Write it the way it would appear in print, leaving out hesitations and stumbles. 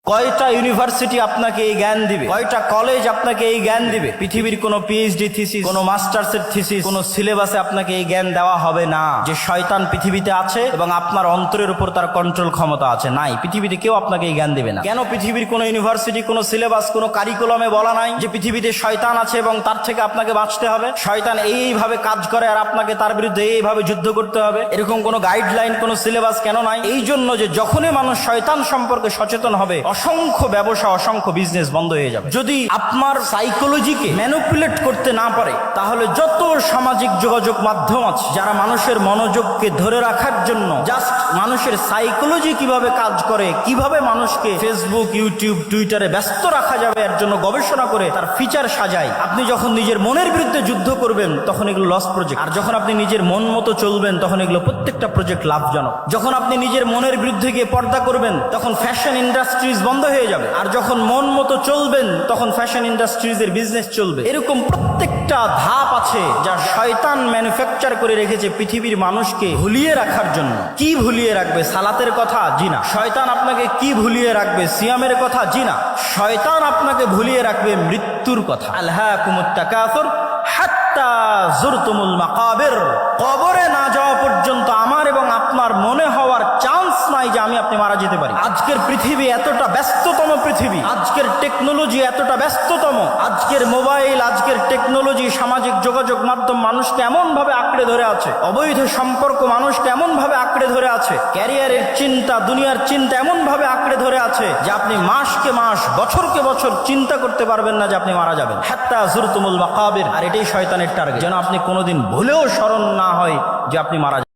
কয়টা ইউনিভার্সিটি আপনাকে এই জ্ঞান দিবে, কয়টা কলেজ আপনাকে এই জ্ঞান দিবে? পৃথিবীর কোনো পিএইচডি থিসিস, কোনো মাস্টার্সের থিসিস, কোনো সিলেবাসে আপনাকে এই জ্ঞান দেওয়া হবে না যে শয়তান পৃথিবীতে আছে এবং আপনার অন্তরের উপর তার কন্ট্রোল ক্ষমতা আছে। নাই, পৃথিবীতে কেউ আপনাকে এই জ্ঞান দিবে না। কেন পৃথিবীর কোনো ইউনিভার্সিটি, কোনো সিলেবাস, কোনো কারিকুলামে বলা নাই যে পৃথিবীতে শয়তান আছে এবং তার থেকে আপনাকে বাঁচতে হবে? শয়তান এইভাবে কাজ করে আর আপনাকে তার বিরুদ্ধে এইভাবে যুদ্ধ করতে হবে, এরকম কোনো গাইডলাইন, কোনো সিলেবাস কেন নাই? এই জন্য যে যখনই মানুষ শয়তান সম্পর্কে সচেতন হবে, অসংখ্য ব্যবসা, অসংখ্য বিজনেস বন্ধ হয়ে যাবে। যদি আপনার সাইকোলজিকে ম্যানিপুলেট করতে না পারে, তাহলে যত সামাজিক যোগাযোগ মাধ্যম আছে যারা মানুষের মনোযোগকে ধরে রাখার জন্য জাস্ট মানুষের সাইকোলজি কিভাবে কাজ করে, কিভাবে মানুষকে ফেসবুক, ইউটিউব, টুইটারে ব্যস্ত রাখা যাবে এর জন্য গবেষণা করে তার ফিচার সাজায়। আপনি যখন নিজের মনের বিরুদ্ধে যুদ্ধ করবেন তখন এগুলো লস প্রজেক্ট, আর যখন আপনি নিজের মন মতো চলবেন তখন এগুলো প্রত্যেকটা প্রজেক্ট লাভজনক। যখন আপনি নিজের মনের বিরুদ্ধে গিয়ে পর্দা করবেন তখন ফ্যাশন ইন্ডাস্ট্রিজ বন্ধ হয়ে যাবে, আর যখন মন মতো চলবেন তখন ফ্যাশন ইন্ডাস্ট্রিজের বিজনেস চলবে। এরকম প্রত্যেকটা ধাপ আছে যা শয়তান ম্যানুফ্যাকচার করে রেখেছে পৃথিবীর মানুষকে ভুলিয়ে রাখার জন্য। কি ভুলিয়ে রাখবে? সালাতের কথা? জি না। শয়তান আপনাকে কি ভুলিয়ে রাখবে? সিয়ামের কথা? জি না। শয়তান আপনাকে ভুলিয়ে রাখবে মৃত্যুর কথা। আলহাকুমুত তাকাসুর হাত্তা যুরতুমুল মাকাবির। কবরে না যাওয়া পর্যন্ত আমার এবং আপনার মনে হওয়ার চান্স নাই যে আপনি মারা যেতে পারি। আজকের পৃথিবী এতটা ব্যস্ততম পৃথিবী, আজকের টেকনোলজি এতটা ব্যস্ততম, আজকের মোবাইল, আজকের টেকনোলজি, সামাজিক যোগাযোগ মাধ্যম মানুষকে এমন ভাবে আঁকড়ে ধরে আছে, অবৈধ সম্পর্ক মানুষকে এমন ভাবে আঁকড়ে ধরে আছে, ক্যারিয়ারের চিন্তা, দুনিয়ার চিন্তা এমন ভাবে আঁকড়ে ধরে আছে যে আপনি মাসকে মাস, বছরকে বছর চিন্তা করতে পারবেন না যে আপনি মারা যাবেন। হাত্তা যুরতুমুল মাকাবির। আর এটাই শয়তানের টার্গেট, যেন আপনি কোনোদিন ভুলেও স্মরণ না হয় যে আপনি মারা যাবেন।